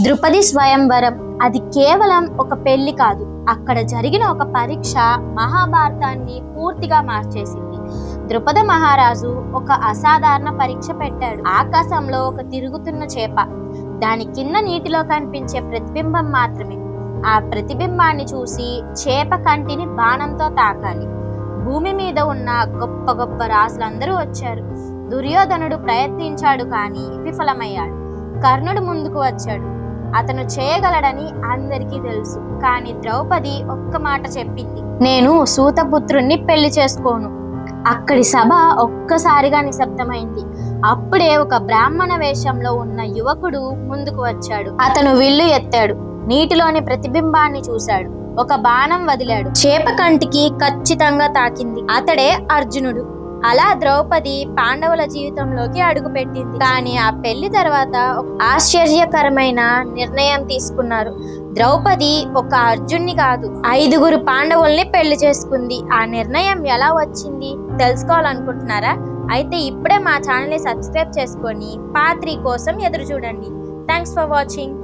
ద్రుపది స్వయంవరం అది కేవలం ఒక పెళ్లి కాదు, అక్కడ జరిగిన ఒక పరీక్ష మహాభారతాన్ని పూర్తిగా మార్చేసింది. ద్రుపద మహారాజు ఒక అసాధారణ పరీక్ష పెట్టాడు. ఆకాశంలో ఒక తిరుగుతున్న చేప, దాని కింద నీటిలో కనిపించే ప్రతిబింబం మాత్రమే. ఆ ప్రతిబింబాన్ని చూసి చేప కంటిని బాణంతో తాకాలి. భూమి మీద ఉన్న గొప్ప గొప్ప రాజులందరూ వచ్చారు. దుర్యోధనుడు ప్రయత్నించాడు కానీ విఫలమయ్యాడు. కర్ణుడు ముందుకు వచ్చాడు. అతను చేయగలడని అందరికీ తెలుసు. కానీ ద్రౌపది ఒక్క మాట చెప్పింది, నేను సూతపుత్రుణ్ణి పెళ్లి చేసుకోను. అక్కడి సభ ఒక్కసారిగా నిశ్శబ్దమైంది. అప్పుడే ఒక బ్రాహ్మణ వేషంలో ఉన్న యువకుడు ముందుకు వచ్చాడు. అతను విల్లు ఎత్తాడు. నీటిలోని ప్రతిబింబాన్ని చూశాడు. ఒక బాణం వదిలాడు. చేప కంటికి ఖచ్చితంగా తాకింది. అతడే అర్జునుడు. అలా ద్రౌపది పాండవుల జీవితంలోకి అడుగుపెట్టింది. కానీ ఆ పెళ్లి తర్వాత ఒక ఆశ్చర్యకరమైన నిర్ణయం తీసుకున్నారు. ద్రౌపది ఒక అర్జున్ని కాదు, 5 పాండవుల్ని పెళ్లి చేసుకుంది. ఆ నిర్ణయం ఎలా వచ్చింది తెలుసుకోవాలనుకుంటున్నారా? అయితే ఇప్పుడే మా ఛానల్ని సబ్స్క్రైబ్ చేసుకొని పార్ట్ 3 కోసం ఎదురు చూడండి. Thanks for watching.